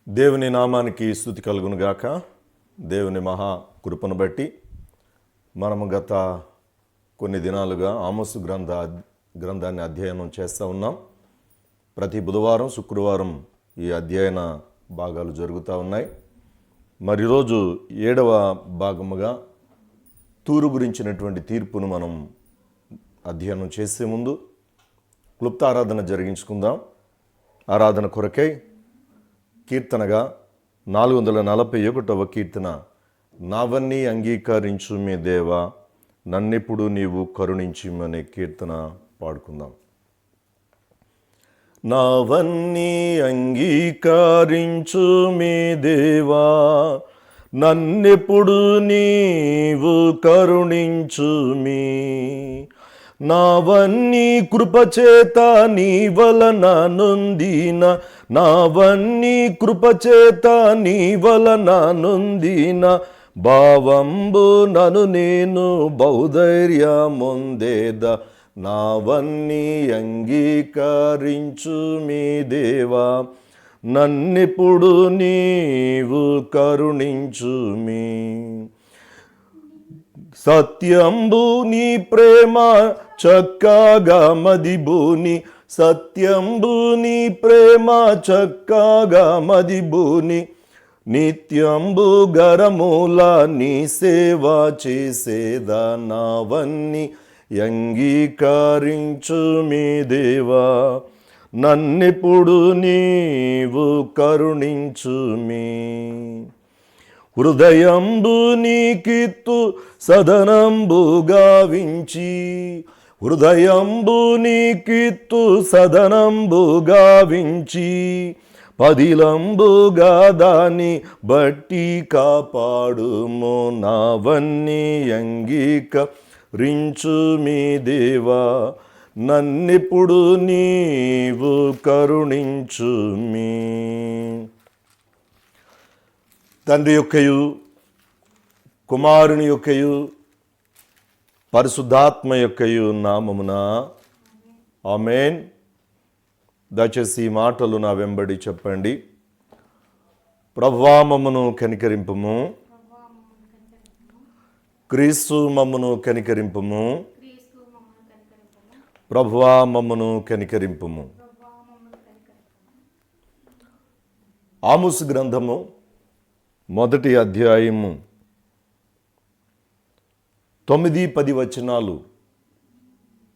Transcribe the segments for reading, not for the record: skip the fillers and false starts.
దేవుని నామానికి స్తుతి కలుగును గాక. దేవుని మహా కృపను బట్టి మనము గత కొన్ని దినాలుగా ఆమోసు గ్రంథాన్ని అధ్యయనం చేస్తూ ఉన్నాం. ప్రతి బుధవారం శుక్రవారం ఈ అధ్యయన భాగాలు జరుగుతూ ఉన్నాయి. మరి ఈరోజు 7వ భాగముగా తూరు గురించినటువంటి తీర్పును మనం అధ్యయనం చేసే ముందు క్లుప్త ఆరాధన జరిగించుకుందాం. ఆరాధన కొరకై కీర్తనగా 441వ కీర్తన, నావన్నీ అంగీకరించు మీ దేవా, నన్నెప్పుడు నీవు కరుణించుమనే కీర్తన పాడుకుందాం. నావన్నీ అంగీకరించు మీ దేవా, నన్నెప్పుడు నీవు కరుణించుమి. నావన్నీ కృపచేత నీ వలన నొందిన, నావన్నీ కృపచేత నీ వలన నొందిన, భావంబు నను నేను బౌధైర్యమొందేద. నావన్నీ అంగీకరించు మీ దేవా, నన్నెప్పుడు నీవు కరుణించుమి. సత్యంబు నీ ప్రేమ చక్కగా మదిబూని, సత్యంబు నీ ప్రేమ చక్కగా మదిబూని, నిత్యంబు గరమూల నీ సేవ చేసేదా. నావన్నీ అంగీకరించు మీ దేవా, నన్నెప్పుడు నీవు కరుణించుమి. హృదయంబు నీకిత్తు సదనంబు గావించి, హృదయంబు నీకిత్తు సదనంబు గావించి, పదిలంబుగా దాని బట్టి కాపాడుము. నావన్నీ అంగీకరించు మీ దేవా, నన్నెప్పుడు నీవు కరుణించుమి. తండ్రి యొక్కయు కుమారుని యొక్కయు పరిశుద్ధాత్మ యొక్కయు నామమున ఆమేన్. దయచేసి ఈ మాటలు నా వెంబడి చెప్పండి. ప్రభువా మమ్మను కనికరింపుము, క్రీస్తు మమ్మను కనికరింపుము, ప్రభువా మమ్మను కనికరింపుము. ఆమోసు గ్రంథము 1వ అధ్యాయము 9-10 వచనాలు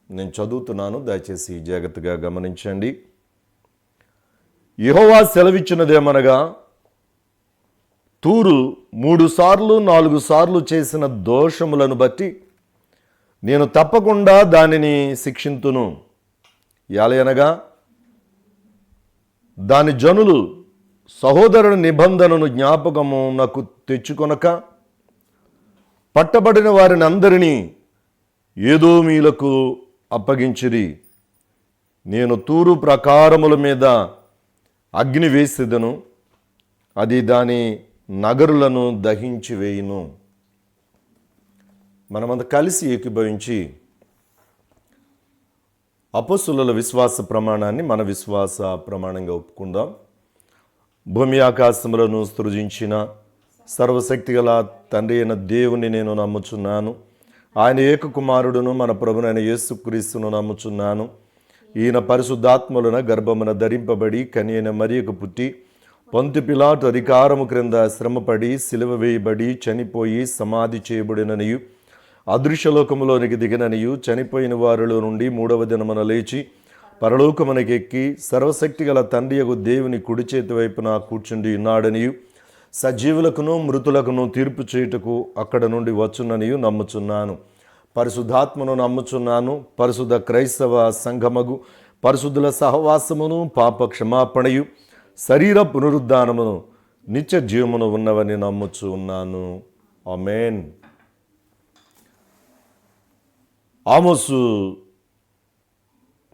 నేను చదువుతున్నాను, దయచేసి జాగ్రత్తగా గమనించండి. యెహోవా సెలవిచ్చినదేమనగా, తూరు 3 సార్లు 4 సార్లు చేసిన దోషములను బట్టి నేను తప్పకుండా దానిని శిక్షింతును. యాలయనగా దాని జనులు సహోదరుని నిబంధనను జ్ఞాపకము నాకు తెచ్చుకొనక, పట్టబడిన వారిని అందరినీ ఏదోమీలకు అప్పగించిరి. నేను తూరు ప్రాకారముల మీద అగ్ని వేసేదను, అది దాని నగరులను దహించి వేయును. మనమంతా కలిసి ఏకీభవించి అపొస్తలుల విశ్వాస ప్రమాణాన్ని మన విశ్వాస ప్రమాణంగా ఒప్పుకుందాం. భూమి ఆకాశములను సృజించిన సర్వశక్తిగల తండ్రి అయిన దేవుని నేను నమ్ముచున్నాను. ఆయన ఏకకుమారుడును మన ప్రభునైన యేసుక్రీస్తును నమ్ముచున్నాను. ఈయన పరిశుద్ధాత్మలను గర్భమున ధరింపబడి కన్యైన మరియకు పుట్టి, పొంతి పిలాతు అధికారము క్రింద శ్రమపడి సిలువ వేయబడి చనిపోయి సమాధి చేయబడిననియు, అదృశ్యలోకములోనికి దిగిననియు, చనిపోయిన వారిలో నుండి 3వ దినమున లేచి పరలోకమునకెక్కి సర్వశక్తిగల తండ్రియగు దేవుని కుడి చేతి వైపున కూర్చుండి ఉన్నాడనియు, సజీవులకును మృతులకును తీర్పు చేయుటకు అక్కడ నుండి వచ్చుననియు నమ్ముచున్నాను. పరిశుద్ధాత్మను నమ్ముచున్నాను. పరిశుద్ధ క్రైస్తవ సంఘమగు పరిశుద్ధుల సహవాసమును, పాప క్షమాపణయు, శరీర పునరుద్ధానమును, నిత్య జీవమును ఉన్నవని నమ్ముచు ఉన్నాను. ఆమేన్. ఆమోసు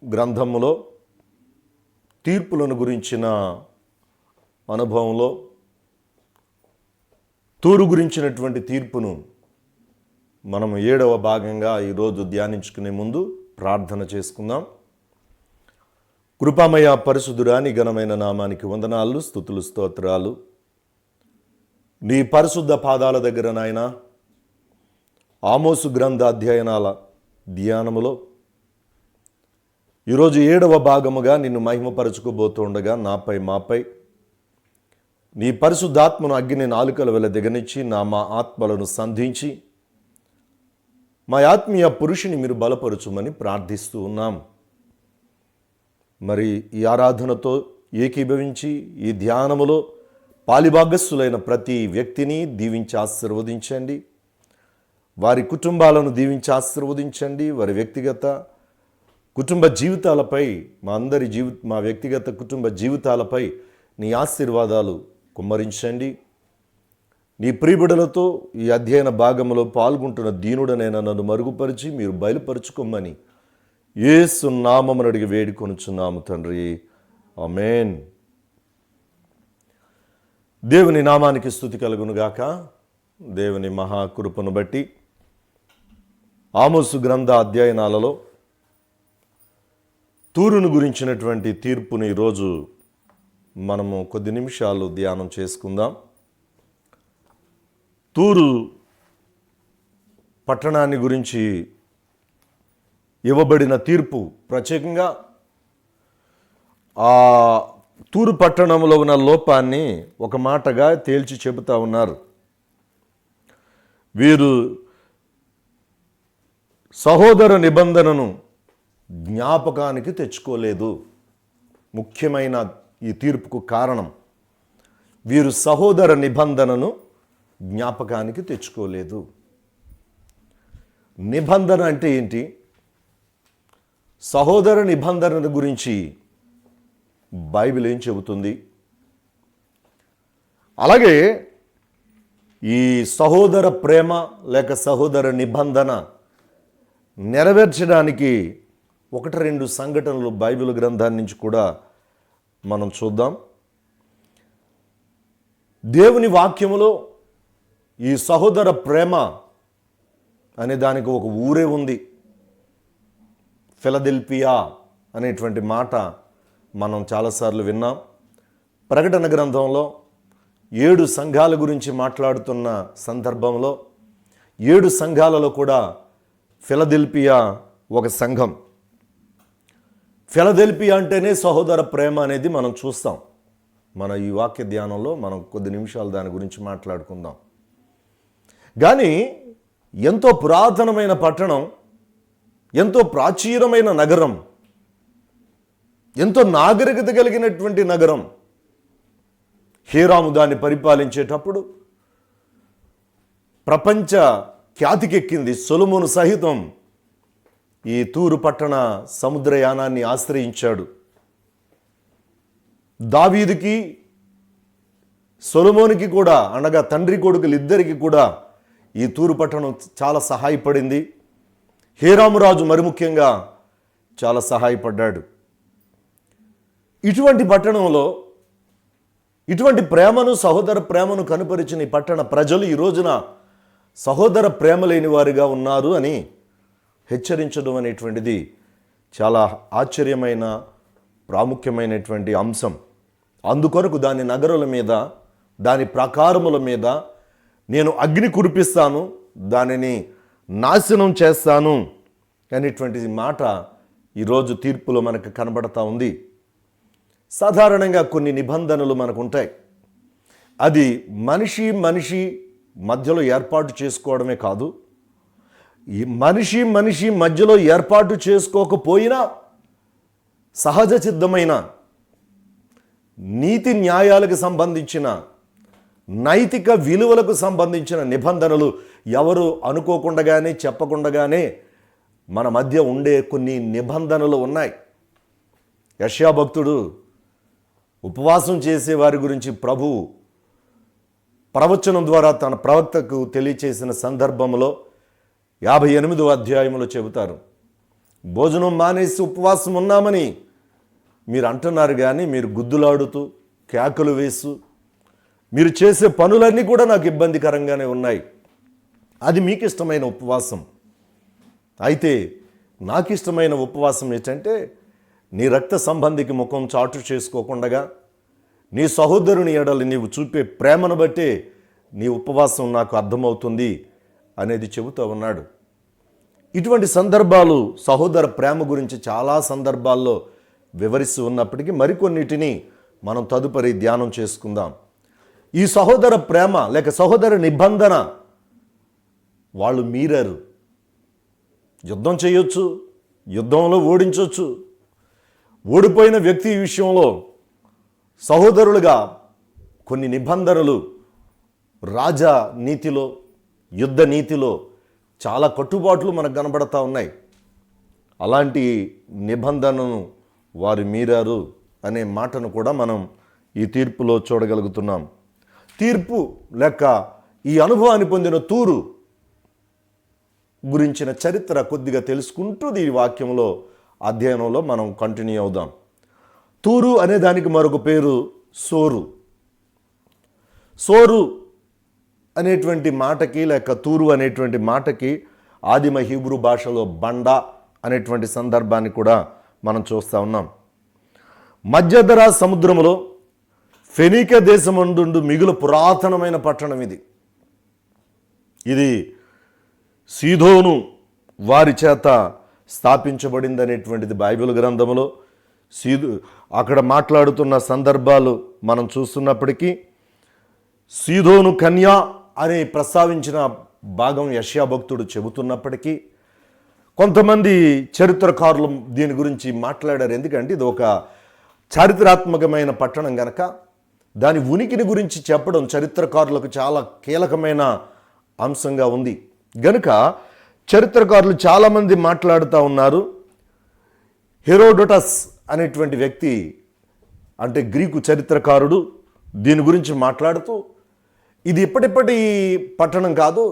గ్రంథములో తీర్పులను గురించిన అనుభవంలో తూరు గురించినటువంటి తీర్పును మనం 7వ భాగంగా ఈరోజు ధ్యానించుకునే ముందు ప్రార్థన చేసుకుందాం. కృపామయ పరిశుద్ధుడా నీ ఘనమైన నామానికి వందనాలు, స్తుతులు, స్తోత్రాలు. నీ పరిశుద్ధ పాదాల దగ్గర నాయన ఆమోసు గ్రంథ అధ్యయనాల ధ్యానములో ఈరోజు 7వ భాగముగా నిన్ను మహిమపరచుకోబోతుండగా నాపై మాపై నీ పరిశుద్ధాత్మను అగ్ని నాలుకల వల్ల దిగనిచ్చి మా ఆత్మలను సంధించి మా ఆత్మీయ పురుషుని మీరు బలపరచుమని ప్రార్థిస్తూ ఉన్నాం. మరి ఈ ఆరాధనతో ఏకీభవించి ఈ ధ్యానములో పాలిభాగస్సులైన ప్రతి వ్యక్తిని దీవించి ఆశీర్వదించండి. వారి కుటుంబాలను దీవించి ఆశీర్వదించండి. వారి వ్యక్తిగత కుటుంబ జీవితాలపై మా వ్యక్తిగత కుటుంబ జీవితాలపై నీ ఆశీర్వాదాలు కుమ్మరించండి. నీ ప్రియబిడలతో ఈ అధ్యయన భాగంలో పాల్గొంటున్న దీనుడనైనా నన్ను మరుగుపరిచి మీరు బయలుపరుచుకోమని యేసు నామమున అడిగి వేడుకొనుచున్నాము తండ్రి, ఆమేన్. దేవుని నామానికి స్తుతి కలుగునుగాక. దేవుని మహాకృపను బట్టి ఆమోసు గ్రంథ అధ్యయనాలలో తూరును గురించినటువంటి తీర్పును ఈరోజు మనము కొద్ది నిమిషాలు ధ్యానం చేసుకుందాం. తూరు పట్టణాన్ని గురించి ఇవ్వబడిన తీర్పు, ప్రత్యేకంగా ఆ తూరు పట్టణంలో ఉన్న లోపాన్ని ఒక మాటగా తేల్చి చెబుతా ఉన్నారు. వీరు సహోదర నిబంధనను జ్ఞాపకానికి తెచ్చుకోలేదు. ముఖ్యమైన ఈ తీర్పుకు కారణం వీరు సహోదర నిబంధనను జ్ఞాపకానికి తెచ్చుకోలేదు. నిబంధన అంటే ఏంటి? సహోదర నిబంధన గురించి బైబిల్ ఏం చెబుతుంది? అలాగే ఈ సహోదర ప్రేమ లేక సహోదర నిబంధన నెరవేర్చడానికి 1-2 సంఘటనలు బైబిల్ గ్రంథాన్ని నుంచి కూడా మనం చూద్దాం. దేవుని వాక్యములో ఈ సహోదర ప్రేమ అనే దానికి ఒక ఊరే ఉంది. ఫిలదెల్ఫియా అనేటువంటి మాట మనం చాలాసార్లు విన్నాం. ప్రకటన గ్రంథంలో 7 సంఘాల గురించి మాట్లాడుతున్న సందర్భంలో 7 సంఘాలలో కూడా ఫిలదెల్ఫియా ఒక సంఘం. ఫిలదెల్ఫియా అంటేనే సహోదర ప్రేమ అనేది మనం చూస్తాం. మన ఈ వాక్య ధ్యానంలో మనం కొద్ది నిమిషాలు దాని గురించి మాట్లాడుకుందాం. కానీ ఎంతో పురాతనమైన పట్టణం, ఎంతో ప్రాచీనమైన నగరం, ఎంతో నాగరికత కలిగినటువంటి నగరం. హీరాము దాన్ని పరిపాలించేటప్పుడు ప్రపంచ ఖ్యాతికెక్కింది. సొలొమోను సహితం ఈ తూరు పట్టణ సముద్రయానాన్ని ఆశ్రయించాడు. దావీదుకి సొలొమోనుకి కూడా, అనగా తండ్రి కొడుకులు ఇద్దరికి కూడా ఈ తూరు పట్టణం చాలా సహాయపడింది. హీరాము రాజు మరి ముఖ్యంగా చాలా సహాయపడ్డాడు. ఇటువంటి పట్టణంలో ఇటువంటి ప్రేమను, సహోదర ప్రేమను కనుపరిచిన ఈ పట్టణ ప్రజలు ఈ రోజున సహోదర ప్రేమ లేని వారిగా ఉన్నారు అని హెచ్చరించడం అనేటువంటిది చాలా ఆశ్చర్యమైన, ప్రాముఖ్యమైనటువంటి అంశం. అందుకొరకు దాని నగరుల మీద, దాని ప్రాకారముల మీద నేను అగ్ని కురిపిస్తాను, దానిని నాశనం చేస్తాను అనేటువంటి మాట ఈరోజు తీర్పులో మనకు కనబడతా ఉంది. సాధారణంగా కొన్ని నిబంధనలు మనకు ఉంటాయి. అది మనిషి మధ్యలో ఏర్పాటు చేసుకోవడమే కాదు, ఈ మనిషి మధ్యలో ఏర్పాటు చేసుకోకపోయినా సహజ సిద్ధమైన నీతి న్యాయాలకు సంబంధించిన, నైతిక విలువలకు సంబంధించిన నిబంధనలు ఎవరు అనుకోకుండానే, చెప్పకుండానే మన మధ్య ఉండే కొన్ని నిబంధనలు ఉన్నాయి. యెషయా భక్తుడు ఉపవాసం చేసే వారి గురించి ప్రభువు ప్రవచనం ద్వారా తన ప్రవక్తకు తెలియచేసిన సందర్భంలో 58వ అధ్యాయంలో చెబుతారు, భోజనం మానేసి ఉపవాసం ఉన్నామని మీరు అంటున్నారు, కానీ మీరు గుద్దులాడుతూ కేకలు వేసు మీరు చేసే పనులన్నీ కూడా నాకు ఇబ్బందికరంగానే ఉన్నాయి. అది మీకు ఇష్టమైన ఉపవాసం. అయితే నాకు ఇష్టమైన ఉపవాసం ఏంటంటే నీ రక్త సంబంధికి ముఖం చాటు చేసుకోకుండగా నీ సహోదరుని ఎడలి నీవు చూపే ప్రేమను బట్టే నీ ఉపవాసం నాకు అర్థమవుతుంది అనేది చెబుతూ ఉన్నాడు. ఇటువంటి సందర్భాలు సహోదర ప్రేమ గురించి చాలా సందర్భాల్లో వివరిస్తూ ఉన్నప్పటికీ మరికొన్నిటిని మనం తదుపరి ధ్యానం చేసుకుందాం. ఈ సహోదర ప్రేమ లేక సహోదర నిబంధన వాళ్ళు మీరారు. యుద్ధం చేయొచ్చు, యుద్ధంలో ఓడించవచ్చు. ఓడిపోయిన వ్యక్తి విషయంలో సహోదరులుగా కొన్ని నిబంధనలు రాజా నీతిలో, యుద్ధ నీతిలో చాలా కట్టుబాట్లు మనకు కనబడతా ఉన్నాయి. అలాంటి నిబంధనను వారు మీరారు అనే మాటను కూడా మనం ఈ తీర్పులో చూడగలుగుతున్నాం. తీర్పు లేక ఈ అనుభవాన్ని పొందిన తూరు గురించిన చరిత్ర కొద్దిగా తెలుసుకుంటూ ఈ వాక్యంలో అధ్యయనంలో మనం కంటిన్యూ అవుదాం. తూరు అనే దానికి మరొక పేరు సోరు. సోరు అనేటువంటి మాటకి లేక తూరు అనేటువంటి మాటకి ఆదిమ హీబ్రూ భాషలో బండ అనేటువంటి సందర్భాన్ని కూడా మనం చూస్తూ ఉన్నాం. మధ్యధరా సముద్రంలో ఫెనీక దేశమందు మిగులు పురాతనమైన పట్టణం ఇది. ఇది సీదోను వారి చేత స్థాపించబడింది అనేటువంటిది బైబిల్ గ్రంథంలో అక్కడ మాట్లాడుతున్న సందర్భాలు మనం చూస్తున్నప్పటికీ సీదోను కన్యా అని ప్రస్తావించిన భాగం యెషయా భక్తుడు చెబుతున్నప్పటికీ కొంతమంది చరిత్రకారులు దీని గురించి మాట్లాడారు. ఎందుకంటే ఇది ఒక చారిత్రాత్మకమైన పట్టణం గనక దాని ఉనికిని గురించి చెప్పడం చరిత్రకారులకు చాలా కీలకమైన అంశంగా ఉంది గనుక చరిత్రకారులు చాలామంది మాట్లాడుతూ ఉన్నారు. హెరోడోటస్ అనేటువంటి వ్యక్తి అంటే గ్రీకు చరిత్రకారుడు దీని గురించి మాట్లాడుతూ ఇది ఇప్పటిప్పటి పట్టణం కాదు,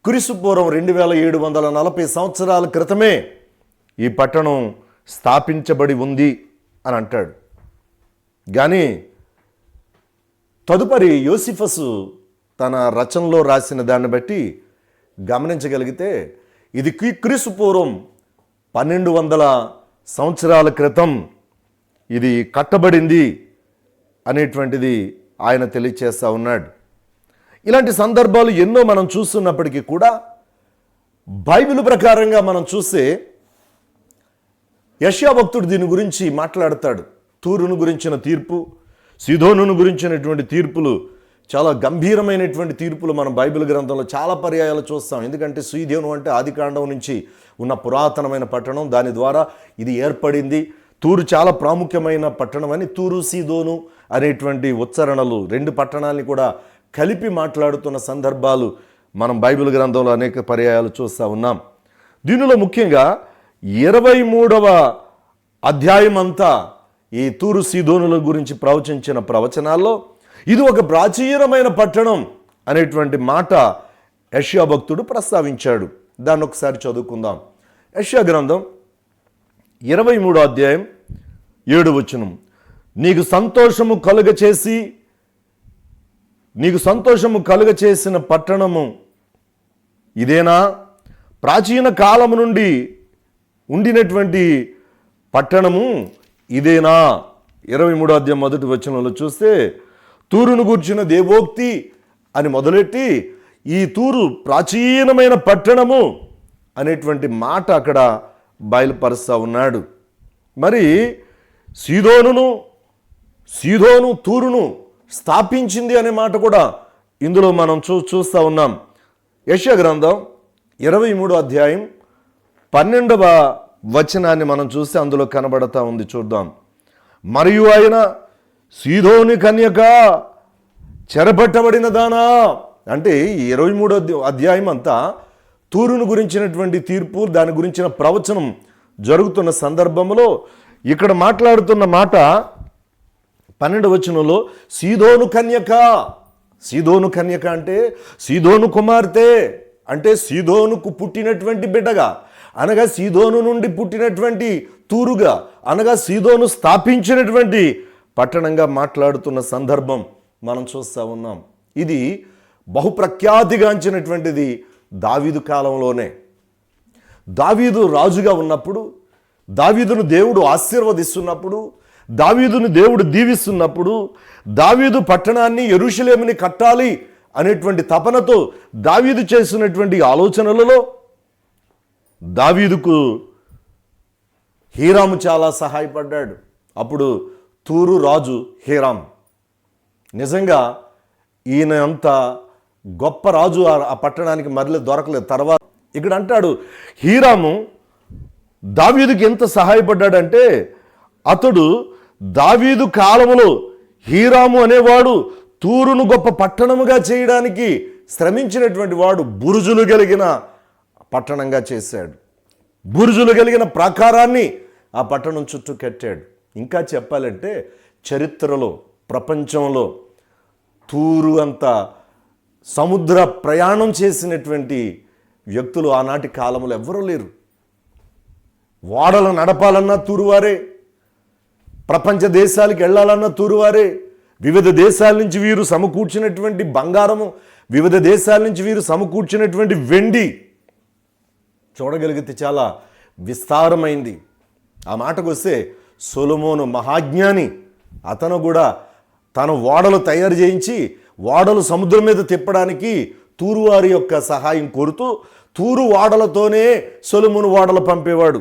క్రీస్తుపూర్వం 2740 సంవత్సరాల క్రితమే ఈ పట్టణం స్థాపించబడి ఉంది అని అంటాడు. కానీ తదుపరి యోసిఫస్ తన రచనలో రాసిన దాన్ని బట్టి గమనించగలిగితే ఇది క్రీస్తుపూర్వం 1200 సంవత్సరాల క్రితం ఇది కట్టబడింది అనేటువంటిది ఆయన తెలియచేస్తూ ఉన్నాడు. ఇలాంటి సందర్భాలు ఎన్నో మనం చూస్తున్నప్పటికీ కూడా బైబిల్ ప్రకారంగా మనం చూస్తే యెషయా భక్తుడు దీని గురించి మాట్లాడతాడు. తూరును గురించిన తీర్పు, సీదోనును గురించినటువంటి తీర్పులు చాలా గంభీరమైనటువంటి తీర్పులు మనం బైబిల్ గ్రంథంలో చాలా పర్యాయాలు చూస్తాం. ఎందుకంటే సీదోను అంటే ఆదికాండం నుంచి ఉన్న పురాతనమైన పట్టణం, దాని ద్వారా ఇది ఏర్పడింది. తూరు చాలా ప్రాముఖ్యమైన పట్టణం అని తూరు సీదోను అనేటువంటి ఉచ్చారణలు రెండు పట్టణాలని కూడా కలిపి మాట్లాడుతున్న సందర్భాలు మనం బైబిల్ గ్రంథంలో అనేక పర్యాయాలు చూస్తూ ఉన్నాం. దీనిలో ముఖ్యంగా 23వ అధ్యాయం అంతా ఈ తూరు సీదోనుల గురించి ప్రవచించిన ప్రవచనాల్లో ఇది ఒక ప్రాచీనమైన పట్టణం అనేటువంటి మాట యెషయా భక్తుడు ప్రస్తావించాడు. దాన్ని ఒకసారి చదువుకుందాం. యెషయా గ్రంథం 23వ అధ్యాయం 7వ వచనం. నీకు సంతోషము కలుగచేసిన పట్టణము ఇదేనా? ప్రాచీన కాలము నుండి ఉండినటువంటి పట్టణము ఇదేనా? 23వ అధ్యాయం 1వ వచనంలో చూస్తే తూరును గూర్చిన దేవోక్తి అని మొదలెట్టి ఈ తూరు ప్రాచీనమైన పట్టణము అనేటువంటి మాట అక్కడ బయలుపరుస్తూ ఉన్నాడు. మరి సీదోను తూరును స్థాపించింది అనే మాట కూడా ఇందులో మనం చూస్తూ ఉన్నాం. యెషయా గ్రంథం 23వ అధ్యాయం 12వ వచనాన్ని మనం చూస్తే అందులో కనబడతా ఉంది. చూద్దాం. మరియు ఆయన సీదోని కన్యక చెరపట్టబడిన దానా అంటే 23వ అధ్యాయం అంతా తూరును గురించినటువంటి తీర్పు, దాని గురించిన ప్రవచనం జరుగుతున్న సందర్భంలో ఇక్కడ మాట్లాడుతున్న మాట 12వ వచనంలో సీదోను కన్యక అంటే సీదోను కుమార్తె అంటే సీదోనుకు పుట్టినటువంటి బిడ్డగా, అనగా సీదోను నుండి పుట్టినటువంటి తూరుగా, అనగా సీదోను స్థాపించినటువంటి పట్టణంగా మాట్లాడుతున్న సందర్భం మనం చూస్తూ ఉన్నాం. ఇది బహుప్రఖ్యాతిగాంచినటువంటిది దావీదు కాలంలోనే. దావీదు రాజుగా ఉన్నప్పుడు దావీదును దేవుడు ఆశీర్వదిస్తున్నప్పుడు, దావీదును దేవుడు దీవిస్తున్నప్పుడు, దావీదు పట్టణాన్ని యెరూషలేముని కట్టాలి అనేటువంటి తపనతో దావీదు చేసినటువంటి ఆలోచనలలో దావీదుకు హీరాము చాలా సహాయపడ్డాడు. అప్పుడు తూరు రాజు హీరాం. నిజంగా ఈయన అంత గొప్ప రాజు ఆ పట్టణానికి మరలి దొరకలేదు. తర్వాత ఇక్కడ అంటాడు, హీరాము దావీదుకి ఎంత సహాయపడ్డాడంటే, అతడు దావీదు కాలములో హీరాము అనేవాడు తూరును గొప్ప పట్టణముగా చేయడానికి శ్రమించినటువంటి వాడు. బురుజులు కలిగిన పట్టణంగా చేశాడు. బురుజులు కలిగిన ప్రాకారాన్ని ఆ పట్టణం చుట్టూ కట్టాడు. ఇంకా చెప్పాలంటే చరిత్రలో, ప్రపంచంలో తూరు అంత సముద్ర ప్రయాణం చేసినటువంటి వ్యక్తులు ఆనాటి కాలంలో ఎవ్వరూ లేరు. ఓడలు నడపాలన్నా తూరువారే, ప్రపంచ దేశాలకు వెళ్ళాలన్నా తూరువారే. వివిధ దేశాల నుంచి వీరు సమకూర్చినటువంటి బంగారము, వివిధ దేశాల నుంచి వీరు సమకూర్చినటువంటి వెండి చూడగలిగితే చాలా విస్తారమైంది. ఆ మాటకు వస్తే సొలొమోను మహాజ్ఞాని. అతను కూడా తన ఓడలు తయారు చేయించి ఓడలు సముద్రం మీద తిప్పడానికి తూరువారి యొక్క సహాయం కోరుతూ తూరు ఓడలతోనే సొలొమోను ఓడలు పంపేవాడు.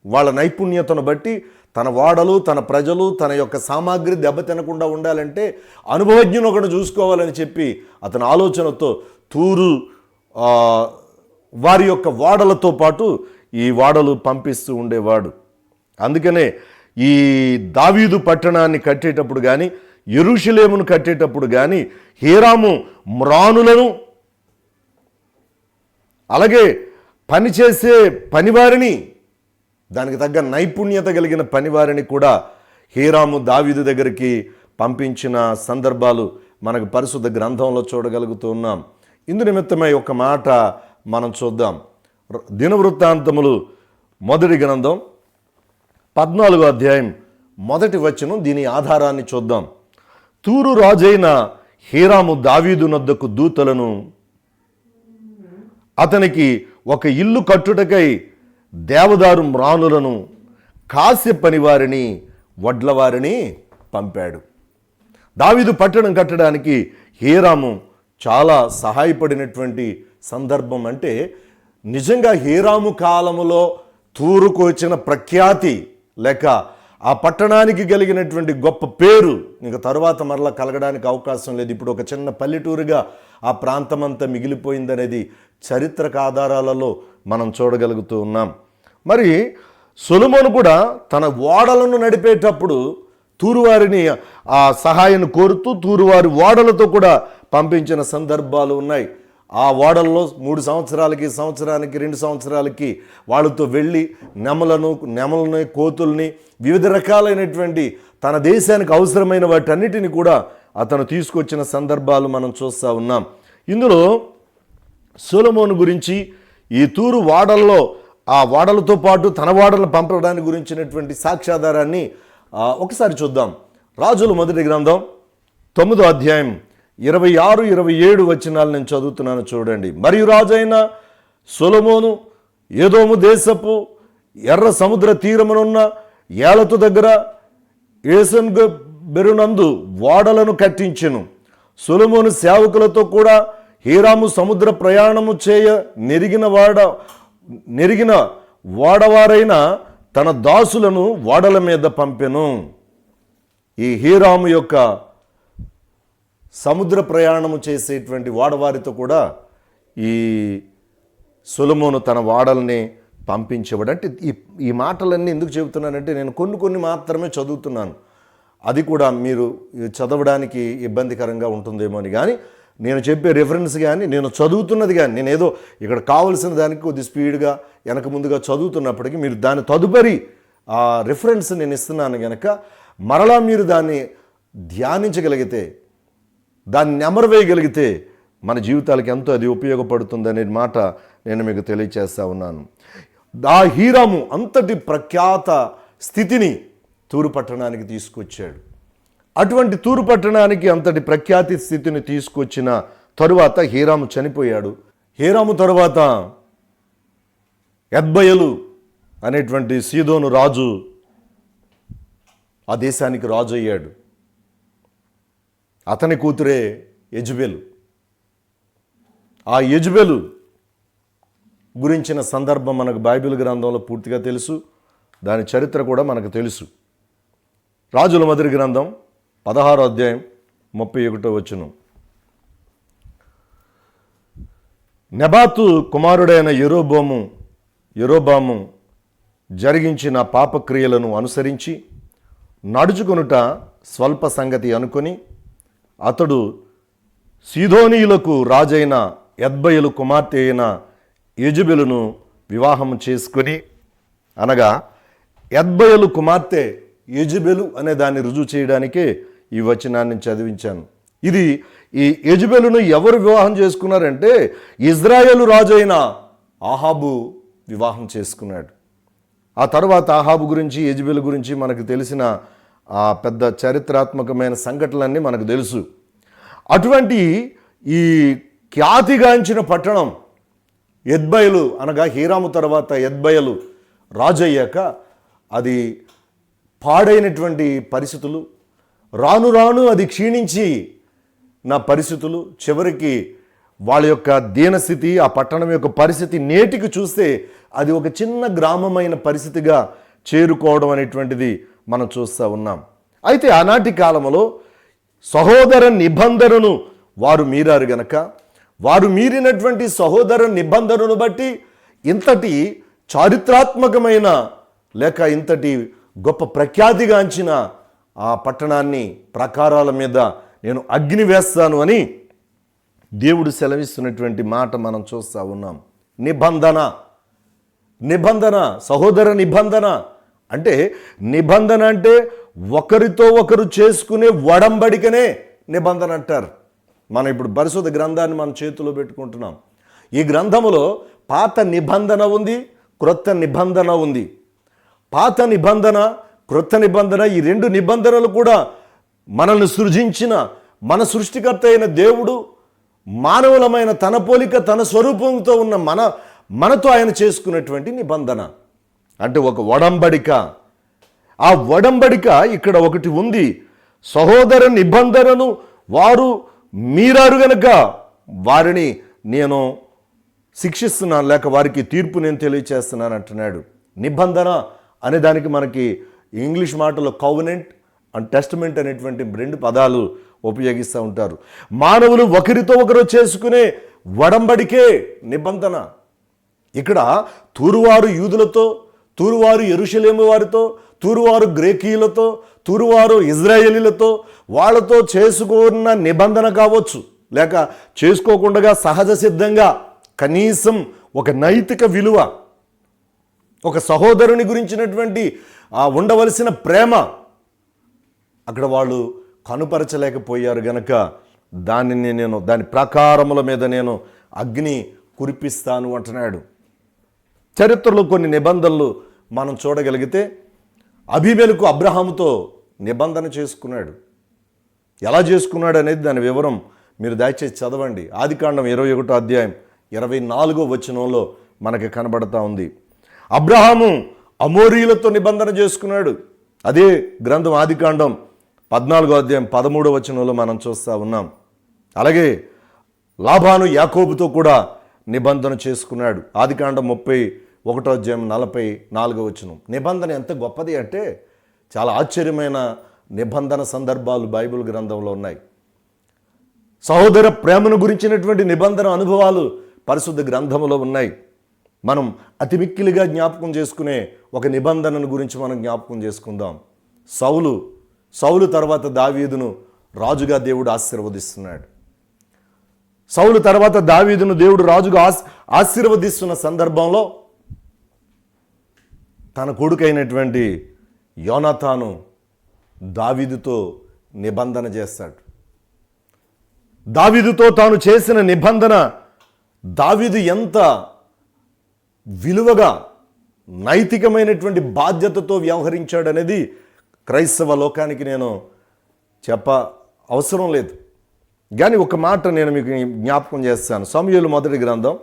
వాళ్ళ నైపుణ్యతను బట్టి తన ఓడలు, తన ప్రజలు, తన యొక్క సామాగ్రి దెబ్బతినకుండా ఉండాలంటే అనుభవజ్ఞుని ఒకటి చూసుకోవాలని చెప్పి అతని ఆలోచనతో తూరు వారి యొక్క ఓడలతో పాటు ఈ ఓడలు పంపిస్తూ ఉండేవాడు. అందుకనే ఈ దావీదు పట్టణాన్ని కట్టేటప్పుడు కానీ, యెరూషలేమును కట్టేటప్పుడు కానీ హీరాము మ్రానులను, అలాగే పనిచేసే పనివారిని, దానికి తగ్గ నైపుణ్యత కలిగిన పనివారిని కూడా హీరాము దావీదు దగ్గరికి పంపించిన సందర్భాలు మనకు పరిశుద్ధ గ్రంథంలో చూడగలుగుతూ ఉన్నాం. ఇందు నిమిత్తమై ఒక మాట మనం చూద్దాం. దినవృత్తాంతములు మొదటి గ్రంథం 14వ అధ్యాయం 1వ వచనం. దీని ఆధారాన్ని చూద్దాం. తూరు రాజైన హీరాము దావీదు నొద్దకు దూతలను అతనికి ఒక ఇల్లు కట్టుటకై దేవదారు మ్రానులను, కాస్య పనివారిని, వడ్లవారిని పంపాడు. దావీదు పట్టణం కట్టడానికి హీరాము చాలా సహాయపడినటువంటి సందర్భం. అంటే నిజంగా హీరాము కాలములో తూరుకు వచ్చిన ప్రఖ్యాతి లేక ఆ పట్టణానికి కలిగినటువంటి గొప్ప పేరు ఇంకా తరువాత మరలా కలగడానికి అవకాశం లేదు. ఇప్పుడు ఒక చిన్న పల్లెటూరుగా ఆ ప్రాంతమంతా మిగిలిపోయిందనేది చరిత్రక ఆధారాలలో మనం చూడగలుగుతూ ఉన్నాం. మరి సొలొమోను కూడా తన ఓడలను నడిపేటప్పుడు తూరువారిని ఆ సహాయాన్ని కోరుతూ తూరువారి ఓడలతో కూడా పంపించిన సందర్భాలు ఉన్నాయి. ఆ ఓడల్లో 3 సంవత్సరాలకి, సంవత్సరానికి, 2 సంవత్సరాలకి వాళ్ళతో వెళ్ళి నెమలని, కోతుల్ని, వివిధ రకాలైనటువంటి తన దేశానికి అవసరమైన వాటన్నిటిని కూడా అతను తీసుకొచ్చిన సందర్భాలు మనం చూస్తూ ఉన్నాం. ఇందులో సొలొమోను గురించి ఈ తూరు ఓడల్లో ఆ ఓడలతో పాటు తన ఓడలను పంపడానికి గురించినటువంటి సాక్ష్యాధారాన్ని ఒకసారి చూద్దాం. రాజుల మొదటి గ్రంథం 9వ అధ్యాయం 26, 27 వచనాలు నేను చదువుతున్నాను చూడండి. మరియు రాజైన సొలొమోను ఏదోము దేశపు ఎర్ర సముద్ర తీరమునున్న ఏలతు దగ్గర ఏసెన్గెబెరునందు ఓడలను కట్టించెను. సొలొమోను సేవకులతో కూడా హీరాము సముద్ర ప్రయాణము చేయ నెరిగిన ఓడవారైన తన దాసులను ఓడల మీద పంపెను. ఈ హీరాము యొక్క సముద్ర ప్రయాణము చేసేటువంటి ఓడవారితో కూడా ఈ సొలొమోను తన ఓడల్ని పంపించేవాడు. అంటే ఈ మాటలన్నీ ఎందుకు చెబుతున్నానంటే నేను కొన్ని మాత్రమే చదువుతున్నాను. అది కూడా మీరు చదవడానికి ఇబ్బందికరంగా ఉంటుందేమో అని. కానీ నేను చెప్పే రిఫరెన్స్ కానీ, నేను చదువుతున్నది కానీ, నేను ఏదో ఇక్కడ కావలసిన దానికి కొద్ది స్పీడ్గా వెనక ముందుగా చదువుతున్నప్పటికీ మీరు దాని తదుపరి ఆ రిఫరెన్స్ నేను ఇస్తున్నాను కనుక మరలా మీరు దాన్ని ధ్యానించగలిగితే, దాన్ని నెమరవేయగలిగితే మన జీవితాలకు ఎంతో అది ఉపయోగపడుతుందనే మాట నేను మీకు తెలియచేస్తా ఉన్నాను. ఆ హీరాము అంతటి ప్రఖ్యాత స్థితిని తూరు పట్టణానికి తీసుకొచ్చాడు. అటువంటి తూరు పట్టణానికి అంతటి ప్రఖ్యాతి స్థితిని తీసుకొచ్చిన తరువాత హీరాము చనిపోయాడు. హీరాము తరువాత ఎద్బయలు అనేటువంటి సీదోను రాజు ఆ దేశానికి రాజు అయ్యాడు. అతని కూతురే యెజబెలు. ఆ యెజబెలు గురించిన సందర్భం మనకు బైబిల్ గ్రంథంలో పూర్తిగా తెలుసు. దాని చరిత్ర కూడా మనకు తెలుసు. రాజుల మొదటి గ్రంథం 16వ అధ్యాయం 31వ వచనం. నెబాతు కుమారుడైన యెరోబాము జరిగించిన పాపక్రియలను అనుసరించి నడుచుకొనుట స్వల్ప సంగతి అనుకొని అతడు సీదోనీయులకు రాజైన ఎద్బయలు కుమార్తె అయిన యెజబెలును వివాహం చేసుకొని, అనగా ఎద్బయలు కుమార్తె యెజబెలు అనే దాన్ని రుజువు చేయడానికే ఈ వచనాన్ని చదివించాను. ఇది ఈ యెజబెలును ఎవరు వివాహం చేసుకున్నారంటే ఇజ్రాయేలు రాజు అయిన ఆహాబు వివాహం చేసుకున్నాడు. ఆ తర్వాత ఆహాబు గురించి యెజబెలు గురించి మనకు తెలిసిన ఆ పెద్ద చరిత్రాత్మకమైన సంఘటనలన్నీ మనకు తెలుసు. అటువంటి ఈ ఖ్యాతిగాంచిన పట్టణం ఎద్బయలు, అనగా హీరాము తర్వాత ఎద్బయలు రాజు అయ్యాక అది పాడైనటువంటి పరిస్థితులు, రాను రాను అది క్షీణించి నా పరిస్థితులు, చివరికి వాళ్ళ యొక్క దీనస్థితి, ఆ పట్టణం యొక్క పరిస్థితి నేటికి చూస్తే అది ఒక చిన్న గ్రామమైన పరిస్థితిగా చేరుకోవడం అనేటువంటిది మనం చూస్తూ ఉన్నాం. అయితే ఆనాటి కాలంలో సహోదర నిబంధనను వారు మీరారు గనక, వారు మీరినటువంటి సహోదర నిబంధనను బట్టి ఇంతటి చారిత్రాత్మకమైన లేక ఇంతటి గొప్ప ప్రఖ్యాతిగాంచిన ఆ పట్టణాన్ని ప్రాకారాల మీద నేను అగ్ని వేస్తాను అని దేవుడు సెలవిస్తున్నటువంటి మాట మనం చూస్తూ ఉన్నాం. నిబంధన సహోదర నిబంధన అంటే, నిబంధన అంటే ఒకరితో ఒకరు చేసుకునే వడంబడికనే నిబంధన అంటారు. మనం ఇప్పుడు పరిశుద్ధ గ్రంథాన్ని మన చేతిలో పెట్టుకుంటున్నాం. ఈ గ్రంథములో పాత నిబంధన ఉంది, క్రొత్త నిబంధన ఉంది. పాత నిబంధన, క్రొత్త నిబంధన, ఈ రెండు నిబంధనలు కూడా మనల్ని సృజించిన మన సృష్టికర్త అయిన దేవుడు మానవులమైన తన పోలిక తన స్వరూపంతో ఉన్న మనతో ఆయన చేసుకున్నటువంటి నిబంధన. అంటే ఒక వడంబడిక. ఆ వడంబడిక ఇక్కడ ఒకటి ఉంది. సహోదర నిబంధనను వారు మీరారు గనక వారిని నేను శిక్షిస్తున్నాను, లేక వారికి తీర్పు నేను తెలియచేస్తున్నాను అంటున్నాడు. నిబంధన అనే దానికి మనకి ఇంగ్లీష్ మాటలో కౌవెనెంట్ అండ్ టెస్టమెంట్ అనేటువంటి రెండు పదాలు ఉపయోగిస్తూ ఉంటారు. మానవులు ఒకరితో ఒకరు చేసుకునే వడంబడికే నిబంధన. ఇక్కడ తూరువారు యూదులతో, తూరువారు యెరూషలేము వారితో, తూరువారు గ్రేకీయులతో, తూరువారు ఇజ్రాయేలీలతో వాళ్ళతో చేసుకున్న నిబంధన కావచ్చు, లేక చేసుకోకుండా సహజ సిద్ధంగా కనీసం ఒక నైతిక విలువ, ఒక సహోదరుని గురించినటువంటి ఉండవలసిన ప్రేమ అక్కడ వాళ్ళు కనుపరచలేకపోయారు గనక దాని ప్రాకారముల మీద నేను అగ్ని కురిపిస్తాను అంటున్నాడు. చరిత్రలో కొన్ని నిబంధనలు మనం చూడగలిగితే అబీమెలెకు అబ్రహాముతో నిబంధన చేసుకున్నాడు. ఎలా చేసుకున్నాడు అనేది దాని వివరం మీరు దయచేసి చదవండి. ఆదికాండం 21వ అధ్యాయం 24వ వచనంలో మనకి కనబడతా ఉంది. అబ్రహాము అమోరీలతో నిబంధన చేసుకున్నాడు. అదే గ్రంథం ఆదికాండం 14వ అధ్యాయం 13వ వచనంలో మనం చూస్తూ ఉన్నాం. అలాగే లాబాను యాకోబుతో కూడా నిబంధన చేసుకున్నాడు. ఆదికాండం 31వ అధ్యాయం 44వ వచనం. నిబంధన ఎంత గొప్పది అంటే చాలా ఆశ్చర్యమైన నిబంధన సందర్భాలు బైబిల్ గ్రంథంలో ఉన్నాయి. సహోదర ప్రేమను గురించినటువంటి నిబంధన అనుభవాలు పరిశుద్ధ గ్రంథంలో ఉన్నాయి. మనం అతి మిక్కిలిగా జ్ఞాపకం చేసుకునే ఒక నిబంధనను గురించి మనం జ్ఞాపకం చేసుకుందాం. సౌలు తర్వాత దావీదును రాజుగా దేవుడు ఆశీర్వదిస్తున్నాడు. సౌలు తర్వాత దావీదును దేవుడు రాజుగా ఆశీర్వదిస్తున్న సందర్భంలో తన కొడుకైనటువంటి యోనాతాను దావీదుతో నిబంధన చేస్తాడు. దావీదుతో తాను చేసిన నిబంధన దావీదు ఎంత విలువగా నైతికమైనటువంటి బాధ్యతతో వ్యవహరించాడనేది క్రైస్తవ లోకానికి నేను అవసరం లేదు. కానీ ఒక మాట నేను మీకు జ్ఞాపకం చేస్తాను. సమూయేలు మొదటి గ్రంథం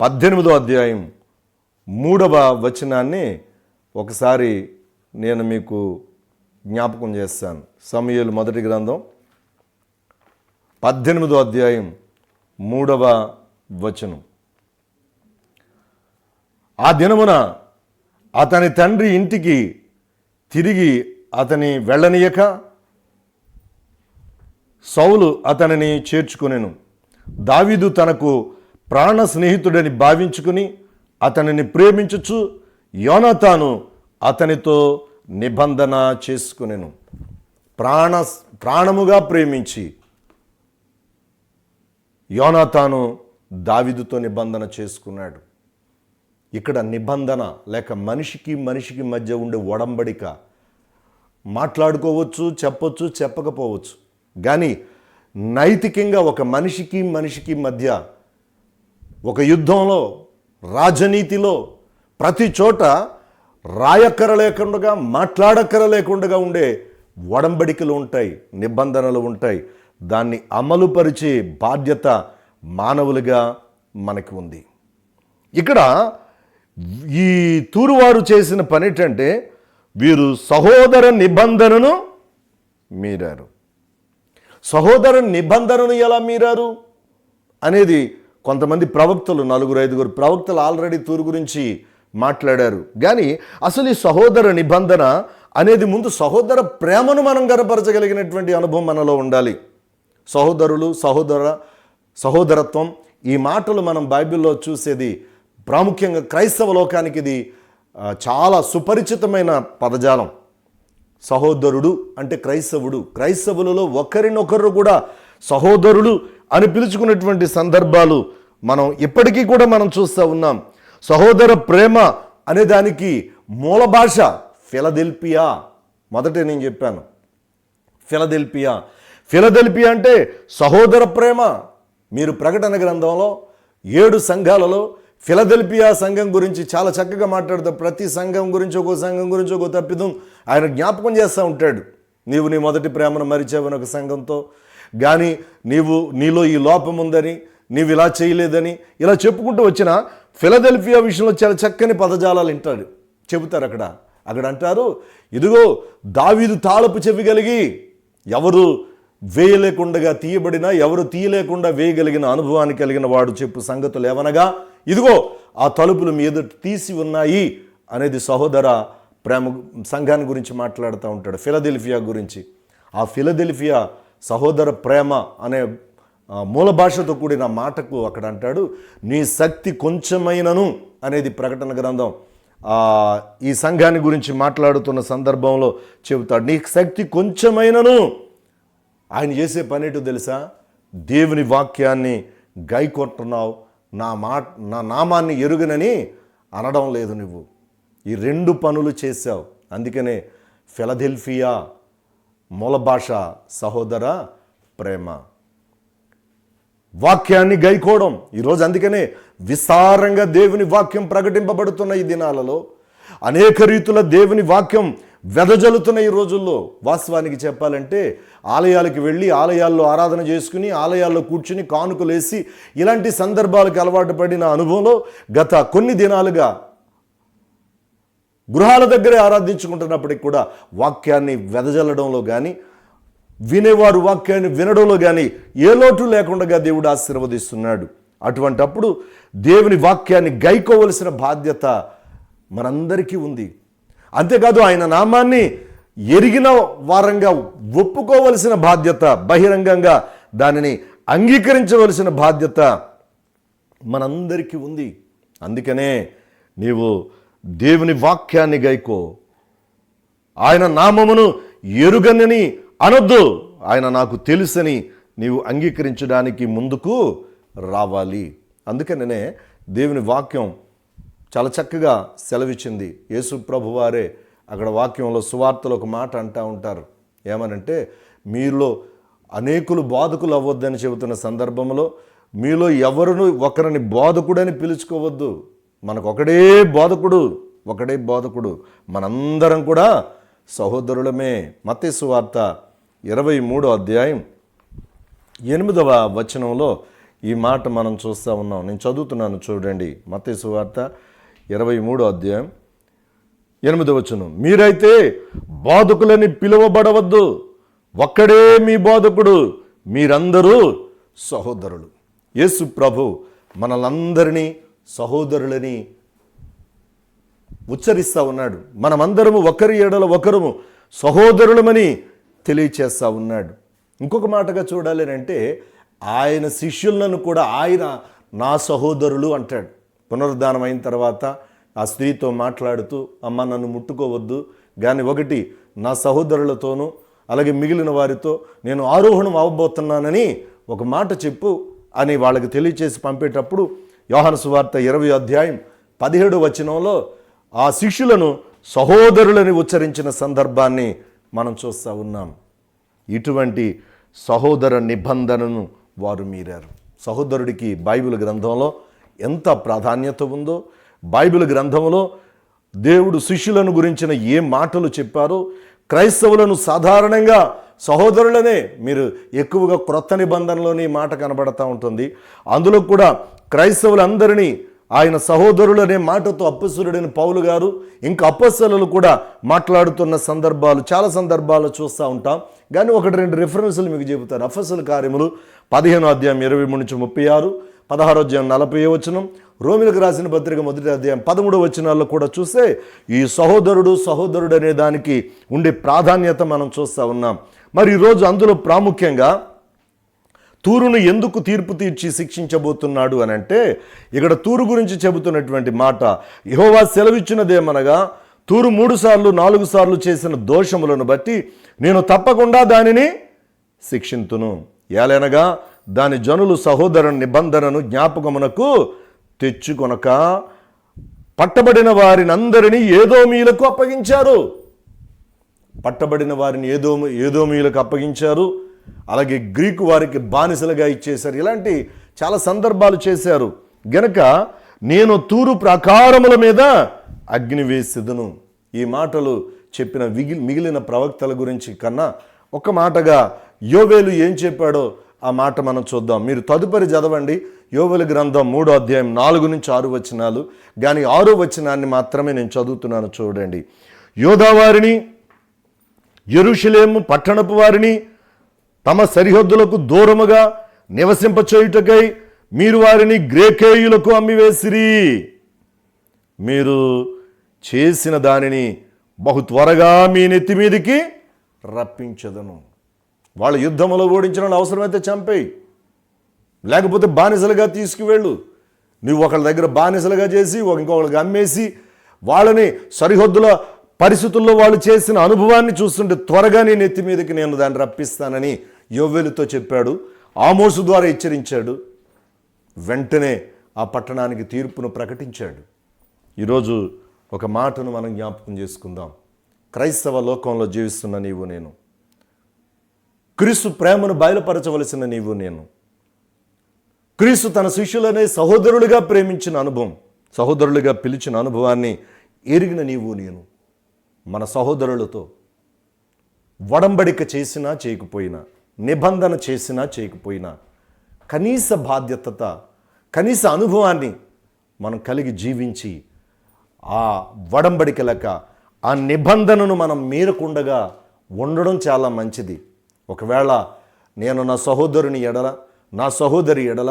18వ అధ్యాయం 3వ వచనాన్ని ఒకసారి నేను మీకు జ్ఞాపకం చేస్తాను. సమూయేలు మొదటి గ్రంథం 18వ అధ్యాయం 3వ వచనం. ఆ దినమున అతని తండ్రి ఇంటికి తిరిగి అతని వెళ్ళనీయక సౌలు అతనిని చేర్చుకొనెను. దావీదు తనకు ప్రాణ స్నేహితుడని భావించుకుని అతనిని ప్రేమించుచు యోనాతాను అతనితో నిబంధన చేసుకొనెను. ప్రాణముగా ప్రేమించి యోనాతాను దావీదుతో నిబంధన చేసుకున్నాడు. ఇక్కడ నిబంధన లేక మనిషికి మనిషికి మధ్య ఉండే ఒడంబడిక మాట్లాడుకోవచ్చు, చెప్పొచ్చు, చెప్పకపోవచ్చు. కానీ నైతికంగా ఒక మనిషికి మనిషికి మధ్య ఒక యుద్ధంలో, రాజనీతిలో ప్రతి చోట రాయక్కర లేకుండా, మాట్లాడక్కర లేకుండా ఉండే ఒడంబడికలు ఉంటాయి, నిబంధనలు ఉంటాయి. దాన్ని అమలుపరిచే బాధ్యత మానవులుగా మనకు ఉంది. ఇక్కడ ఈ తూరువారు చేసిన పని ఏంటంటే వీరు సహోదర నిబంధనను మీరారు. సహోదర నిబంధనను ఎలా మీరారు అనేది కొంతమంది ప్రవక్తలు, 4-5 ప్రవక్తలు ఆల్రెడీ తూరు గురించి మాట్లాడారు. కానీ అసలు ఈ సహోదర నిబంధన అనేది ముందు సహోదర ప్రేమను మనం గనపరచగలిగినటువంటి అనుభవం మనలో ఉండాలి. సహోదరులు, సహోదరత్వం, ఈ మాటలు మనం బైబిల్లో చూసేది ప్రాముఖ్యంగా క్రైస్తవ లోకానికి ఇది చాలా సుపరిచితమైన పదజాలం. సహోదరుడు అంటే క్రైస్తవుడు. క్రైస్తవులలో ఒకరినొకరు కూడా సహోదరులు అని పిలుచుకున్నటువంటి సందర్భాలు మనం ఇప్పటికీ కూడా మనం చూస్తూ ఉన్నాం. సహోదర ప్రేమ అనే దానికి మూల భాష ఫిలదెల్ఫియా. మొదటే నేను చెప్పాను ఫిలదెల్ఫియా. ఫిలదెల్ఫియా అంటే సహోదర ప్రేమ. మీరు ప్రకటన గ్రంథంలో 7 సంఘాలలో ఫిలదెల్ఫియా సంఘం గురించి చాలా చక్కగా మాట్లాడుతాడు. ప్రతి సంఘం గురించి ఒక్కో సంఘం గురించి ఒక్కో తప్పిదం ఆయన జ్ఞాపకం చేస్తూ ఉంటాడు. నీవు నీ మొదటి ప్రేమను మరిచావని ఒక సంఘంతో, కానీ నీలో ఈ లోపం ఉందని, నీవు ఇలా చేయలేదని ఇలా చెప్పుకుంటూ వచ్చిన ఫిలదెల్ఫియా విషయంలో చాలా చక్కని పదజాలాలు చెబుతారు. అక్కడ అంటారు, ఇదిగో దావీదు తాళపు చెవి కలిగి ఎవరు వేయలేకుండా తీయబడినా, ఎవరు తీయలేకుండా వేయగలిగిన అనుభవాన్ని కలిగిన వాడు చెప్పు సంగతులు ఏవనగా, ఇదిగో ఆ తలుపులు మీ ఎదుట తీసి ఉన్నాయి అనేది సహోదర ప్రేమ సంఘాన్ని గురించి మాట్లాడుతూ ఉంటాడు, ఫిలదెల్ఫియా గురించి. ఆ ఫిలదెల్ఫియా సహోదర ప్రేమ అనే మూల భాషతో కూడిన మాటకు అక్కడ అంటాడు, నీ శక్తి కొంచెమైనను అనేది ప్రకటన గ్రంథం ఈ సంఘాన్ని గురించి మాట్లాడుతున్న సందర్భంలో చెబుతాడు. నీ శక్తి కొంచెమైనను. ఆయన చేసే పని ఏంటో తెలుసా? దేవుని వాక్యాన్ని గైకొంటున్నావు, నా నామాన్ని ఎరుగనని అనడం లేదు. నువ్వు ఈ 2 పనులు చేశావు. అందుకనే ఫిలదెల్ఫియా మూల భాష సహోదర ప్రేమ, వాక్యాన్ని గైకోవడం. ఈరోజు అందుకనే విస్తారంగా దేవుని వాక్యం ప్రకటింపబడుతున్న ఈ దినాలలో అనేక రీతుల దేవుని వాక్యం వెదజల్లుతున్న ఈ రోజుల్లో. వాస్తవానికి చెప్పాలంటే ఆలయాలకు వెళ్ళి ఆలయాల్లో ఆరాధన చేసుకుని ఆలయాల్లో కూర్చుని కానుకలేసి ఇలాంటి సందర్భాలకు అలవాటు పడిన అనుభవంలో గత కొన్ని దినాలుగా గృహాల దగ్గరే ఆరాధించుకుంటున్నప్పటికి కూడా వాక్యాన్ని వెదజల్లడంలో కానీ, వినేవారు వాక్యాన్ని వినడంలో కానీ ఏ లోటు లేకుండా దేవుడు ఆశీర్వదిస్తున్నాడు. అటువంటప్పుడు దేవుని వాక్యాన్ని గైకోవలసిన బాధ్యత మనందరికీ ఉంది. అంతేకాదు ఆయన నామాన్ని ఎరిగిన వారంగా ఒప్పుకోవలసిన బాధ్యత, బహిరంగంగా దానిని అంగీకరించవలసిన బాధ్యత మనందరికీ ఉంది. అందుకనే నీవు దేవుని వాక్యాన్ని గైకో. ఆయన నామమును ఎరుగనని అనొద్దు, ఆయన నాకు తెలుసని నీవు అంగీకరించడానికి ముందుకు రావాలి. అందుకనే దేవుని వాక్యం చాలా చక్కగా సెలవిచ్చింది. యేసు ప్రభువారే అక్కడ వాక్యంలో సువార్తలో ఒక మాట అంటూ ఉంటారు. ఏమనంటే, మీలో అనేకులు బోధకులు అవ్వద్దని చెబుతున్న సందర్భంలో మీలో ఎవరును ఒకరిని బోధకుడని పిలుచుకోవద్దు. మనకు ఒకడే బోధకుడు, మనందరం కూడా సహోదరులమే. మత్తయి సువార్త 23వ అధ్యాయం 8వ వచనంలో ఈ మాట మనం చూస్తూ ఉన్నాం. నేను చదువుతున్నాను చూడండి. మత్తయి సువార్త 23వ అధ్యాయం 8వ వచనం, మీరైతే బోధకులని పిలువబడవద్దు, ఒక్కడే మీ బోధకుడు, మీరందరూ సహోదరులు. యేసు ప్రభు మనలందరినీ సహోదరులని ఉచ్చరిస్తూ ఉన్నాడు. మనమందరము ఒకరి ఎడల ఒకరము సహోదరులమని తెలియచేస్తూ ఉన్నాడు. ఇంకొక మాటగా చూడాలి అంటే ఆయన శిష్యులను కూడా ఆయన నా సహోదరులు అంటాడు. పునరుద్ధానం అయిన తర్వాత ఆ స్త్రీతో మాట్లాడుతూ, అమ్మ నన్ను ముట్టుకోవద్దు, కానీ ఒకటి నా సహోదరులతోనూ అలాగే మిగిలిన వారితో నేను ఆరోహణం అవ్వబోతున్నానని ఒక మాట చెప్పు అని వాళ్ళకి తెలియచేసి పంపేటప్పుడు యోహాను సువార్త 20వ అధ్యాయం 17వ వచనంలో ఆ శిష్యులను సహోదరులని ఉచ్చరించిన సందర్భాన్ని మనం చూస్తూ ఉన్నాం. ఇటువంటి సహోదర నిబంధనను వారు మీరారు. సహోదరుడికి బైబిల్ గ్రంథంలో ఎంత ప్రాధాన్యత ఉందో, బైబిల్ గ్రంథంలో దేవుడు శిష్యులను గురించిన ఏ మాటలు చెప్పారో, క్రైస్తవులను సాధారణంగా సహోదరులనే మీరు ఎక్కువగా క్రొత్త నిబంధనలోని మాట కనబడతా ఉంటుంది. అందులో కూడా క్రైస్తవులందరినీ ఆయన సహోదరులనే మాటతో అప్పొస్తలుడైన పౌలు గారు ఇంకా అప్పొస్తలులు కూడా మాట్లాడుతున్న సందర్భాలు చాలా సందర్భాలు చూస్తూ ఉంటాం. కానీ 1-2 రిఫరెన్సులు మీకు చెబుతారు. అప్పొస్తలుల కార్యములు 15వ అధ్యాయం 23-36, 16వ అధ్యాయం 40వ వచనం, రోమిలకు రాసిన పత్రిక 1వ అధ్యాయం 13వ వచనాల్లో కూడా చూస్తే ఈ సహోదరుడు అనే దానికి ఉండే ప్రాధాన్యత మనం చూస్తూ ఉన్నాం. మరి ఈరోజు అందులో ప్రాముఖ్యంగా తూరును ఎందుకు తీర్పు తీర్చి శిక్షించబోతున్నాడు అని అంటే, ఇక్కడ తూరు గురించి చెబుతున్నటువంటి మాట, యెహోవా సెలవిచ్చినదేమనగా, తూరు 3 సార్లు 4 సార్లు చేసిన దోషములను బట్టి నేను తప్పకుండా దానిని శిక్షింతును. ఏలైనగా దాని జనులు సహోదర నిబంధనను జ్ఞాపకమునకు తెచ్చుకొనక పట్టబడిన వారిని అందరినీ ఏదోమీయులకు అప్పగించారు. పట్టబడిన వారిని ఏదోమీయులకు అప్పగించారు. అలాగే గ్రీకు వారికి బానిసలుగా ఇచ్చేశారు. ఇలాంటి చాలా సందర్భాలు చేశారు. గనక నేను తూరు ప్రాకారముల మీద అగ్ని వేసెదను. ఈ మాటలు చెప్పిన మిగిలిన ప్రవక్తల గురించి కన్నా ఒక మాటగా యోవేలు ఏం చెప్పాడో ఆ మాట మనం చూద్దాం. మీరు తదుపరి చదవండి యోవేలు గ్రంథం 3వ అధ్యాయం 4-6 వచనాలు. కానీ 6వ వచనాన్ని మాత్రమే నేను చదువుతున్నాను, చూడండి. యోదావారిని యెరూషలేము పట్టణపు వారిని తమ సరిహద్దులకు దూరముగా నివసింపచేయుటకై మీరు వారిని గ్రేకేయులకు అమ్మివేసిరి. మీరు చేసిన దానిని బహు త్వరగా మీ నెత్తి మీదికి రప్పించదను. వాళ్ళ యుద్ధంలో ఓడించిన అవసరమైతే చంపేయి, లేకపోతే బానిసలుగా తీసుకువెళ్ళు. నువ్వు ఒకళ్ళ దగ్గర బానిసలుగా చేసి ఇంకొకళ్ళకి అమ్మేసి వాళ్ళని సరిహద్దుల పరిస్థితుల్లో వాళ్ళు చేసిన అనుభవాన్ని చూస్తుంటే త్వరగా నీ నెత్తి మీదకి నేను దాన్ని రప్పిస్తానని యోవేలుతో చెప్పాడు. ఆమోసు ద్వారా హెచ్చరించాడు. వెంటనే ఆ పట్టణానికి తీర్పును ప్రకటించాడు. ఈరోజు ఒక మాటను మనం జ్ఞాపకం చేసుకుందాం. క్రైస్తవ లోకంలో జీవిస్తున్న నీవు నేను, క్రీస్తు ప్రేమను బయలుపరచవలసిన నీవు నేను, క్రీస్తు తన శిష్యులనే సహోదరులుగా ప్రేమించిన అనుభవం, సహోదరులుగా పిలిచిన అనుభవాన్ని ఎరిగిన నీవు నేను, మన సహోదరులతో వడంబడిక చేసినా చేయకపోయినా, నిబంధన చేసినా చేయకపోయినా, కనీస బాధ్యత, కనీస అనుభవాన్ని మనం కలిగి జీవించి ఆ వడంబడిక లెక్క ఆ నిబంధనను మనం మీరకుండగా ఉండడం చాలా మంచిది. ఒకవేళ నేను నా సహోదరుని ఎడల, నా సహోదరి ఎడల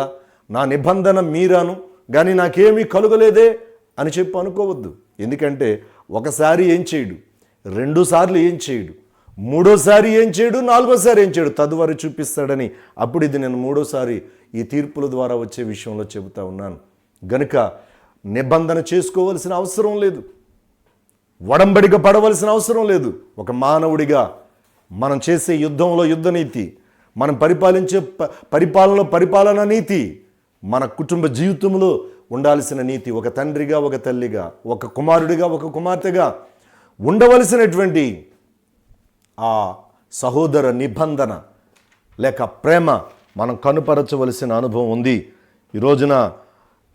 నా నిబంధన మీరాను కానీ నాకేమీ కలుగలేదే అని చెప్పి అనుకోవద్దు. ఎందుకంటే ఒకసారి ఏం చేయడు, 2 సార్లు ఏం చేయడు, 3వసారి ఏం చేయడు, 4వసారి ఏం చేయడు, తదువారి చూపిస్తాడని. అప్పుడు ఇది నేను 3వసారి ఈ తీర్పుల ద్వారా వచ్చే విషయంలో చెబుతా ఉన్నాను. గనుక నిబంధన చేసుకోవలసిన అవసరం లేదు, వడంబడిక పడవలసిన అవసరం లేదు. ఒక మానవుడిగా మనం చేసే యుద్ధంలో యుద్ధనీతి, మనం పరిపాలించే పరిపాలన నీతి, మన కుటుంబ జీవితంలో ఉండాల్సిన నీతి, ఒక తండ్రిగా ఒక తల్లిగా, ఒక కుమారుడిగా ఒక కుమార్తెగా ఉండవలసినటువంటి ఆ సహోదర నిబంధన లేక ప్రేమ మనం కనుపరచవలసిన అనుభవం ఉంది. ఈ రోజున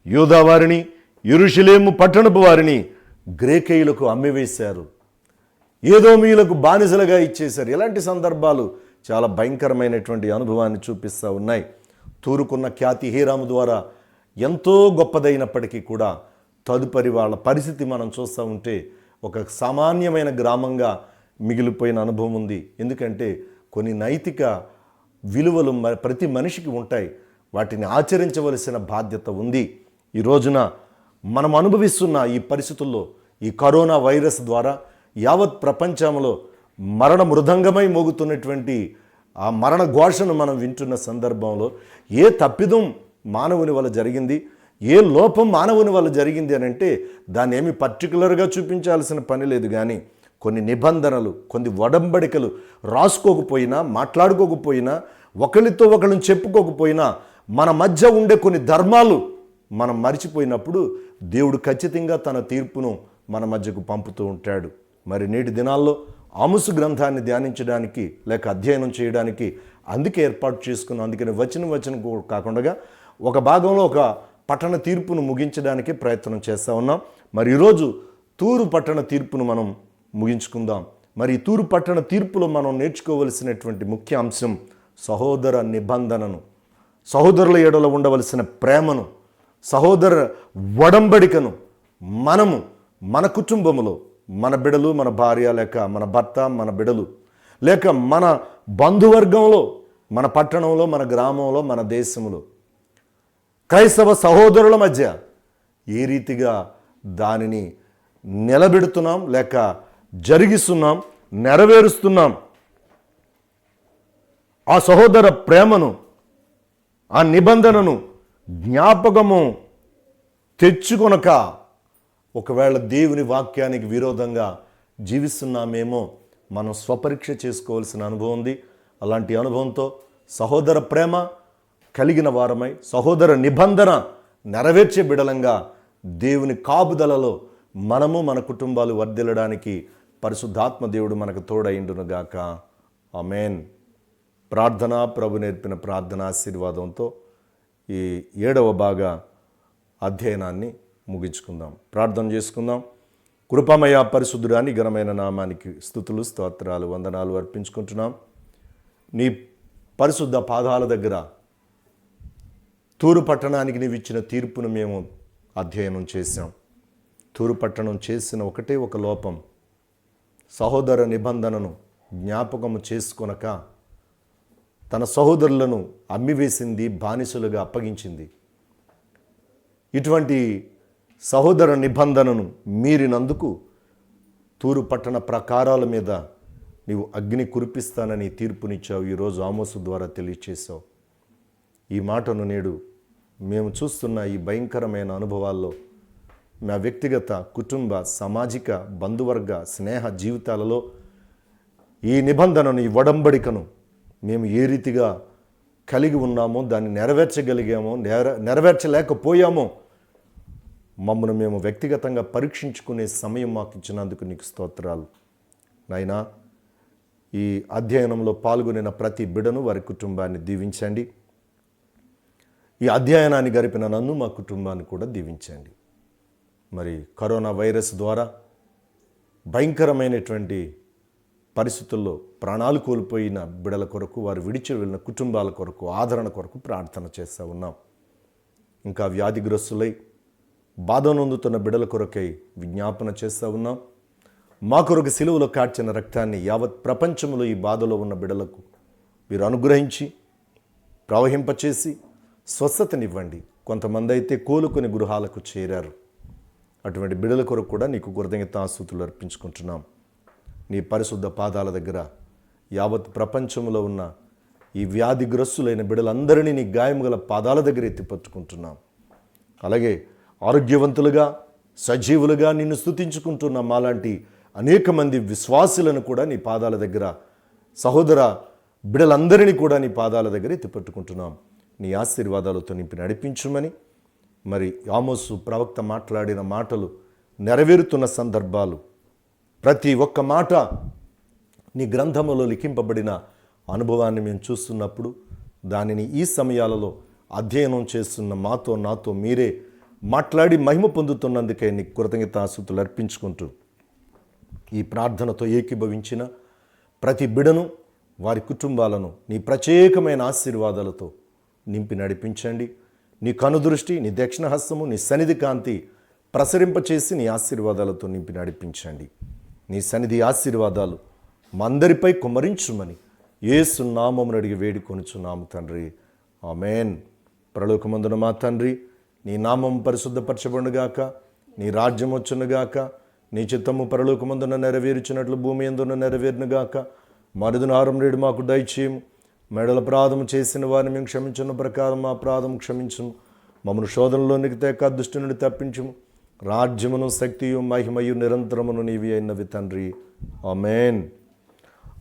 యూదా వారిని, యెరూషలేము పట్టణపు వారిని గ్రేకేయులకు అమ్మివేశారు, ఏదోమీయులకు బానిసలుగా ఇచ్చేశారు. ఇలాంటి సందర్భాలు చాలా భయంకరమైనటువంటి అనుభవాన్ని చూపిస్తూ ఉన్నాయి. తూరుకున్న ఖ్యాతి హీరాము ద్వారా ఎంతో గొప్పదైనప్పటికీ కూడా తదుపరి వాళ్ళ పరిస్థితి మనం చూస్తూ ఉంటే ఒక సామాన్యమైన గ్రామంగా మిగిలిపోయిన అనుభవం ఉంది. ఎందుకంటే కొన్ని నైతిక విలువలు ప్రతి మనిషికి ఉంటాయి. వాటిని ఆచరించవలసిన బాధ్యత ఉంది. ఈ రోజున మనం అనుభవిస్తున్న ఈ పరిస్థితుల్లో ఈ కరోనా వైరస్ ద్వారా యావత్ ప్రపంచంలో మరణ మృదంగమై మోగుతున్నటువంటి ఆ మరణ ఘోషను మనం వింటున్న సందర్భంలో ఏ తప్పిదం మానవుని వల్ల జరిగింది, ఏ లోపం మానవుని వల్ల జరిగింది అని అంటే దాన్ని ఏమి పర్టికులర్గా చూపించాల్సిన పని లేదు. కానీ కొన్ని నిబంధనలు, కొన్ని ఒడంబడికలు రాసుకోకపోయినా, మాట్లాడుకోకపోయినా, ఒకరితో ఒకరిని చెప్పుకోకపోయినా, మన మధ్య ఉండే కొన్ని ధర్మాలు మనం మర్చిపోయినప్పుడు దేవుడు ఖచ్చితంగా తన తీర్పును మన మధ్యకు పంపుతూ ఉంటాడు. మరి నేటి దినాల్లో ఆమోసు గ్రంథాన్ని ధ్యానించడానికి లేక అధ్యయనం చేయడానికి అందుకే ఏర్పాటు చేసుకున్నాం. అందుకని వచనం కాకుండా ఒక భాగంలో ఒక పట్టణ తీర్పును ముగించడానికి ప్రయత్నం చేస్తూ ఉన్నాం. మరి ఈరోజు తూరు పట్టణ తీర్పును మనం ముగించుకుందాం. మరి ఈ తూరు పట్టణ తీర్పులో మనం నేర్చుకోవలసినటువంటి ముఖ్య అంశం సహోదర నిబంధనను, సహోదరుల ఎడల ఉండవలసిన ప్రేమను, సహోదర ఒడంబడికను మనము మన కుటుంబములో, మన బిడలు, మన భార్య లేక మన భర్త, మన బిడలు లేక మన బంధువర్గంలో, మన పట్టణంలో, మన గ్రామంలో, మన దేశంలో క్రైస్తవ సహోదరుల మధ్య ఏ రీతిగా దానిని నిలబెడుతున్నాం లేక జరిగిస్తున్నాం, నెరవేరుస్తున్నాం. ఆ సహోదర ప్రేమను, ఆ నిబంధనను జ్ఞాపకము తెచ్చుకొనక ఒకవేళ దేవుని వాక్యానికి విరోధంగా జీవిస్తున్నామేమో మనం స్వపరీక్ష చేసుకోవాల్సిన అనుభవం ఉంది. అలాంటి అనుభవంతో సహోదర ప్రేమ కలిగిన వారమై, సహోదర నిబంధన నెరవేర్చే బిడలంగా దేవుని కాపుదలలో మనము మన కుటుంబాలు వర్ధిల్లడానికి పరిశుద్ధాత్మ దేవుడు మనకు తోడైండునుగాక. ఆమేన్. ప్రార్థన, ప్రభు నేర్పిన ప్రార్థన ఆశీర్వాదంతో ఈ 7వ భాగ అధ్యయనాన్ని ముగించుకుందాం. ప్రార్థన చేసుకుందాం. కృపమయ పరిశుద్ధుడాని ఘనమైన నామానికి స్తుతులు, స్తోత్రాలు, వందనాలు అర్పించుకుంటున్నాం. నీ పరిశుద్ధ పాదాల దగ్గర తూరు పట్టణానికి నీవు ఇచ్చిన తీర్పును మేము అధ్యయనం చేశాం. తూరు పట్టణం చేసిన ఒకటే ఒక లోపం, సహోదర నిబంధనను జ్ఞాపకము చేసుకొనక తన సహోదరులను అమ్మివేసింది, బానిసలుగా అప్పగించింది. ఇటువంటి సహోదర నిబంధనను మీరినందుకు తూరు పట్టణ ప్రాకారాల మీద నీవు అగ్ని కురిపిస్తానని తీర్పునిచ్చావు. ఈరోజు ఆమోసు ద్వారా తెలియచేశావు. ఈ మాటను నేడు మేము చూస్తున్న ఈ భయంకరమైన అనుభవాల్లో మా వ్యక్తిగత, కుటుంబ, సామాజిక, బంధువర్గ, స్నేహ జీవితాలలో ఈ నిబంధనను, ఈ ఒడంబడికను మేము ఏ రీతిగా కలిగి ఉన్నామో, దాన్ని నెరవేర్చగలిగామో, నెరవేర్చలేకపోయామో మమ్మల్ని మేము వ్యక్తిగతంగా పరీక్షించుకునే సమయం మాకు ఇచ్చినందుకు నీకు స్తోత్రాలు. నాయనా, ఈ అధ్యయనంలో పాల్గొనిన ప్రతి బిడను, వారి కుటుంబాన్ని దీవించండి. ఈ అధ్యయనాన్ని గడిపిన నన్ను, మా కుటుంబాన్ని కూడా దీవించండి. మరి కరోనా వైరస్ ద్వారా భయంకరమైనటువంటి పరిస్థితుల్లో ప్రాణాలు కోల్పోయిన బిడల కొరకు, వారు విడిచి వెళ్ళిన కుటుంబాల కొరకు, ఆదరణ కొరకు ప్రార్థన చేస్తూ ఉన్నాం. ఇంకా వ్యాధిగ్రస్తులై బాధ నొందుతున్న బిడల కొరకై విజ్ఞాపన చేస్తూ ఉన్నాం. మా కొరకు సిలువలో కార్చిన రక్తాన్ని యావత్ ప్రపంచంలో ఈ బాధలో ఉన్న బిడలకు మీరు అనుగ్రహించి ప్రవహింపచేసి స్వస్థతనివ్వండి. కొంతమంది అయితే కోలుకొని గృహాలకు చేరారు. అటువంటి బిడల కొరకు కూడా నీకు కృతజ్ఞతాస్తుతులు అర్పించుకుంటున్నాం. నీ పరిశుద్ధ పాదాల దగ్గర యావత్ ప్రపంచంలో ఉన్న ఈ వ్యాధిగ్రస్తులైన బిడలందరినీ నీ గాయం గల పాదాల దగ్గర ఎత్తిపట్టుకుంటున్నాం. అలాగే ఆరోగ్యవంతులుగా, సజీవులుగా నిన్ను స్తుతించుకుంటున్న మాలాంటి అనేక మంది విశ్వాసులను కూడా నీ పాదాల దగ్గర, సహోదర బిడలందరినీ కూడా నీ పాదాల దగ్గర ఎత్తిపట్టుకుంటున్నాం. నీ ఆశీర్వాదాలతో నింపి నడిపించుమని, మరి ఆమోసు ప్రవక్త మాట్లాడిన మాటలు నెరవేరుతున్న సందర్భాలు, ప్రతి ఒక్క మాట నీ గ్రంథములో లిఖింపబడిన అనుభవాన్ని మేము చూస్తున్నప్పుడు దానిని ఈ సమయాలలో అధ్యయనం చేస్తున్న మాతో, నాతో మీరే మాట్లాడి మహిమ పొందుతున్నందుకే నీ కృతజ్ఞతాస్తుతులు అర్పించుకుంటూ ఈ ప్రార్థనతో ఏకీభవించిన ప్రతి బిడను, వారి కుటుంబాలను నీ ప్రత్యేకమైన ఆశీర్వాదాలతో నింపి నడిపించండి. నీ కనుదృష్టి, నీ దక్షిణ హస్తము, నీ సన్నిధి కాంతి ప్రసరింపచేసి నీ ఆశీర్వాదాలతో నింపి నడిపించండి. నీ సన్నిధి ఆశీర్వాదాలు మా అందరిపై కుమ్మరించుమని యేసు నామమున అడిగి వేడుకొనుచున్నాము తండ్రి. ఆమేన్. పరలోకమందున మా తండ్రి, నీ నామం పరిశుద్ధపరచబడునుగాక, నీ రాజ్యం వచ్చునుగాక, నీ చిత్తము పరలోకమందున నెరవేర్చినట్లు భూమి యందున నెరవేరునుగాక. మరుదునారం నేడు మాకు దయచేయము. మెడల అపరాధము చేసిన వారిని మేము క్షమించిన ప్రకారం మా అపరాధము క్షమించుము. మమ్మను శోధనలోనికి తేక దుష్టు నుండి తప్పించుము. రాజ్యమును, శక్తియు, మహిమయు నిరంతరమును నీవి అయినవి తండ్రి. ఆమేన్.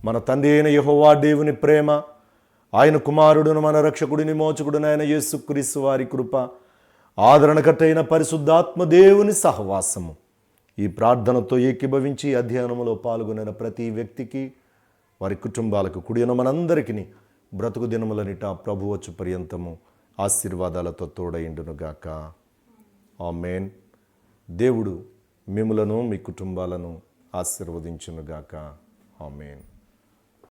మన తండ్రి అయిన యెహోవా దేవుని ప్రేమ, ఆయన కుమారుడును మన రక్షకుడిని మోచకుడును అయిన యేసుక్రీస్తు వారి కృప, ఆదరణకర్తైన పరిశుద్ధాత్మ దేవుని సహవాసము ఈ ప్రార్థనతో ఏకీభవించి అధ్యయనములో పాల్గొనిన ప్రతి వ్యక్తికి, వారి కుటుంబాలకు, కుడిన మనందరికీ బ్రతుకు దినములనిట ప్రభు వచ్చు పర్యంతము ఆశీర్వాదాలతో తోడైండునుగాక. ఆమేన్. దేవుడు మిమ్ములను, మీ కుటుంబాలను ఆశీర్వదించునుగాక. ఆమేన్.